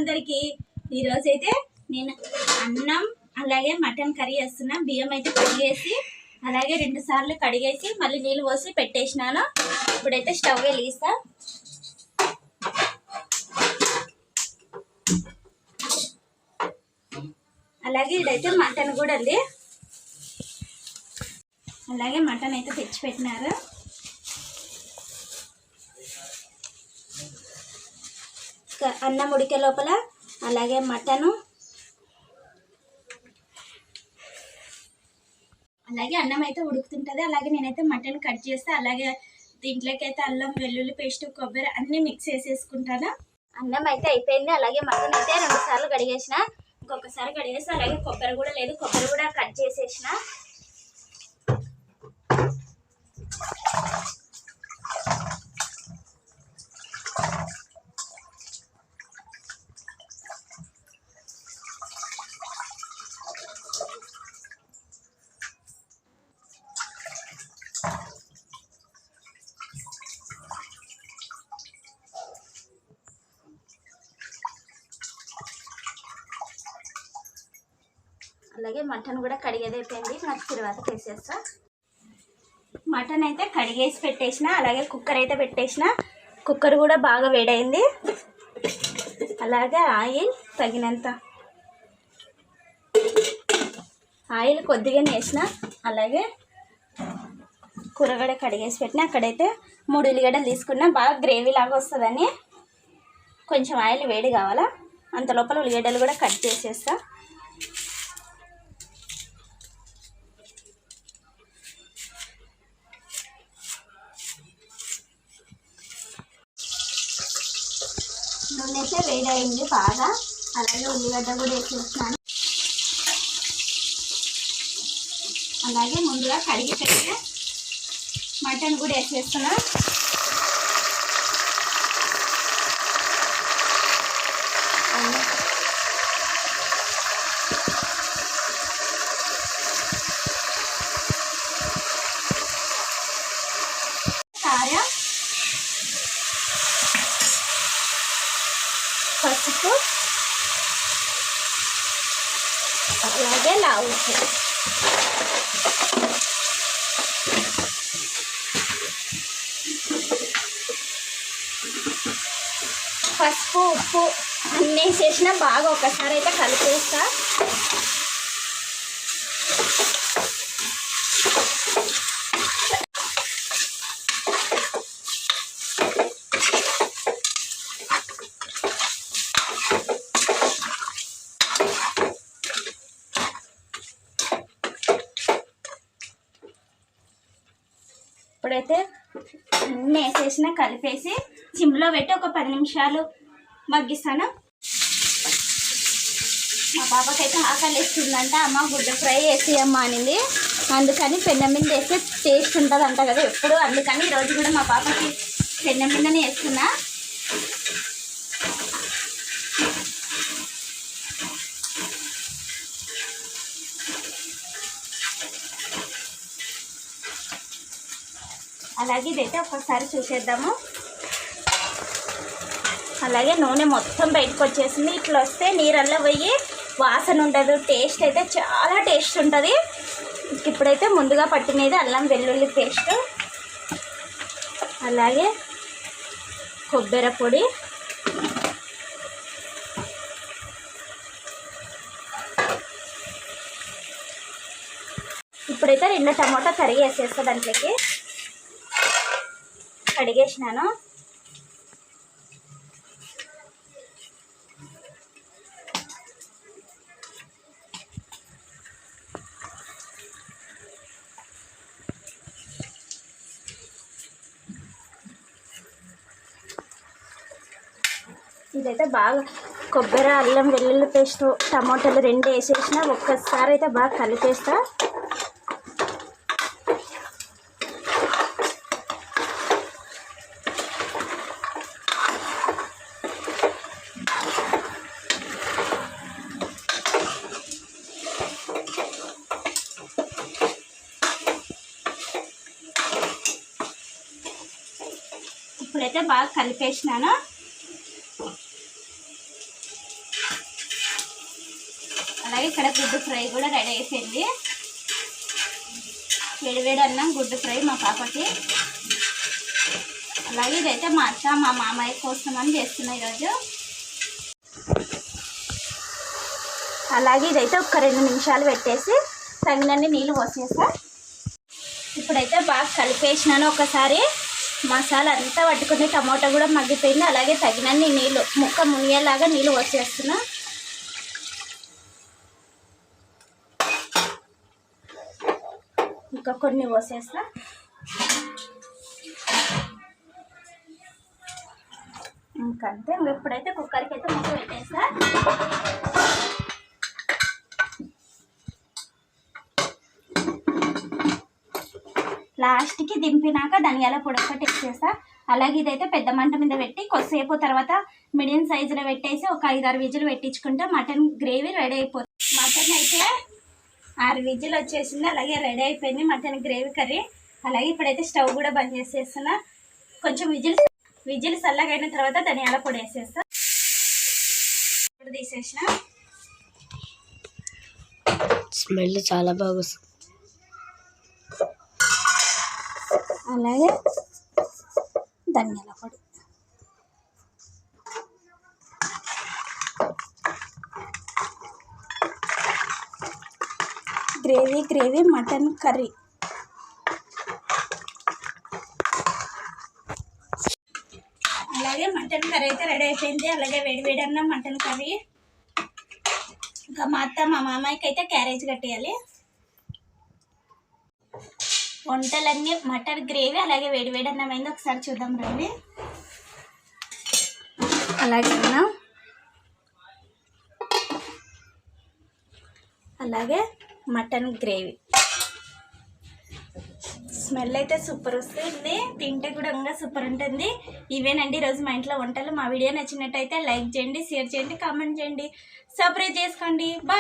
అందరికీ. ఈరోజైతే నేను అన్నం అలాగే మటన్ కర్రీ చేస్తున్నా. బియ్యం అయితే కడిగేసి అలాగే 2 సార్లు కడిగేసి మళ్ళీ నీళ్ళు పోసి పెట్టేసినాను. ఇప్పుడైతే స్టవ్ వెలిగిస్తా. అలాగే ఇదైతే మటన్ కూడా ఉంది. అలాగే మటన్ అయితే తెచ్చిపెట్టినారు. అన్నం ఉడికే లోపల అలాగే మటను అలాగే అన్నం అయితే ఉడుకుతుంటుంది. అలాగే నేనైతే మటన్ కట్ చేస్తా. అలాగే దీంట్లోకి అయితే అల్లం వెల్లుల్లి పేస్ట్ కొబ్బరి అన్నీ మిక్స్ చేసేసుకుంటాను. అన్నం అయితే అయిపోయింది. అలాగే మటన్ అయితే 2 సార్లు కడిగేసిన, ఇంకొకసారి కడిగేసి అలాగే కొబ్బరి కూడా లేదు, కొబ్బరి కూడా కట్ చేసేసిన. అలాగే మటన్ కూడా కడిగేది అయిపోయింది. నాకు తర్వాత వేసేస్తా. మటన్ అయితే కడిగేసి పెట్టేసిన. అలాగే కుక్కర్ అయితే పెట్టేసిన. కుక్కర్ కూడా బాగా వేడైంది. అలాగే ఆయిల్ తగినంత ఆయిల్ కొద్దిగానే వేసిన. అలాగే కూరగాడ కడిగేసి పెట్టిన. అక్కడైతే 3 ఉల్లిగడ్డలు తీసుకున్నా. బాగా గ్రేవీ లాగా వస్తుందని కొంచెం ఆయిల్ వేడి కావాలా. అంత లోపల ఉల్లిగడ్డలు కూడా కట్ చేసేస్తా. నూనె అయితే వేడైంది బాగా. అలాగే ఉల్లిగడ్డ కూడా వేసేస్తున్నాను. అలాగే ముందుగా కడిగి పెట్టిన మటన్ కూడా వేసేస్తున్నా. కారం, పసుపు, అలాగే లావుసు. పసుపు ఉప్పు అన్నీ వేసేసిన. బాగా ఒకసారి అయితే కలిపేస్తా. ఇప్పుడైతే అన్నీ వేసేసిన కలిపేసి సిమ్లో పెట్టి ఒక 10 నిమిషాలు మగ్గిస్తాను. మా పాపకైతే ఆకలిస్తుందంట. అమ్మ గుడ్డ ఫ్రై వేసి అమ్మ అనింది. అందుకని పెన్నం మీద వేస్తే టేస్ట్ ఉంటుంది అంట కదా ఎప్పుడు. అందుకని ఈరోజు కూడా మా పాపకి పెన్నం మీదనే వేస్తున్నా. అలాగే ఇదైతే ఒకసారి చూసేద్దాము. అలాగే నూనె మొత్తం బయటకు వచ్చేసింది. ఇట్లా వస్తే నీరల్లో పోయి వాసన ఉండదు. టేస్ట్ అయితే చాలా టేస్ట్ ఉంటుంది. ఇప్పుడైతే ముందుగా పట్టినది అల్లం వెల్లుల్లి పేస్ట్, అలాగే కొబ్బరి పొడి, ఇప్పుడైతే 2 టమాటా తరిగి వేసేస్తా. దాంట్లోకి కడిగేసినాను. ఇదైతే బాగా కొబ్బరి అల్లం వెల్లుల్లి పేస్ట్ టమాటాలు 2 వేసేసిన. ఒక్కసారి అయితే బాగా కలిపేస్తా. ఇప్పుడైతే బాగా కలిపేసినాను. అలాగే ఇక్కడ గుడ్డు ఫ్రై కూడా రెడీ అయిపోయింది. వేడివేడి అన్నం గుడ్డు ఫ్రై మా పాపకి. అలాగే ఇదైతే మా అత్త మా మామయ్య కోసం అని చేస్తున్నాయి ఈరోజు. అలాగే ఇదైతే ఒక 2 నిమిషాలు పెట్టేసి తగినన్ని నీళ్ళు పోసేస్తా. ఇప్పుడైతే బాగా కలిపేసినాను. ఒకసారి మసాలా అంతా పట్టుకుని టమాటా కూడా మగ్గిపోయింది. అలాగే తగినన్ని నీళ్ళు ముక్క మునిగేలాగా నీళ్ళు పోసేస్తున్నా. ఇంకా కొన్ని పోసేస్తా. ఇంకంతే. ఇప్పుడైతే కుక్కర్కి అయితే ముక్క పెట్టేస్తా. లాస్ట్కి దింపినాక ధనియాల పొడి ఒకటి వేసేస్తా. అలాగే ఇదైతే పెద్ద మంట మీద పెట్టి కొద్దిసేపు తర్వాత మీడియం సైజులో పెట్టేసి ఒక 5-6 విజిల్ పెట్టించుకుంటే మటన్ గ్రేవీ రెడీ అయిపోతుంది. మటన్ అయితే 6 విజిల్ వచ్చేసింది. అలాగే రెడీ అయిపోయింది మటన్ గ్రేవీ కర్రీ. అలాగే ఇప్పుడైతే స్టవ్ కూడా బంద్ చేసేస్తున్నా. కొంచెం విజిల్ చల్లగైన తర్వాత ధనియాల పొడి వేసేస్తా. ఇప్పుడు తీసేసిన. స్మెల్ చాలా బాగా వస్తుంది. అలాగే ధనియాల పొడి. Gravy mutton curry. అలాగే మటన్ కర్రీ అయితే రెడీ అయిపోయింది. అలాగే వేడి అన్నం మటన్ కర్రీ. ఇంకా మా అత్త మా మామయ్యకి అయితే క్యారేజ్ కట్టేయాలి. వంటలన్నీ మటన్ గ్రేవీ అలాగే వేడి అన్నం అయింది. ఒకసారి చూద్దాం రండి. అలాగే అన్నం, అలాగే మటన్ గ్రేవీ. స్మెల్ అయితే సూపర్ వస్తుంది. తింటే కూడా ఇంకా సూపర్ ఉంటుంది. ఇవేనండి ఈరోజు మా ఇంట్లో వంటలు. మా వీడియో నచ్చినట్టయితే లైక్ చేయండి, షేర్ చేయండి, కామెంట్ చేయండి, సబ్స్క్రైబ్ చేసుకోండి. బాయ్.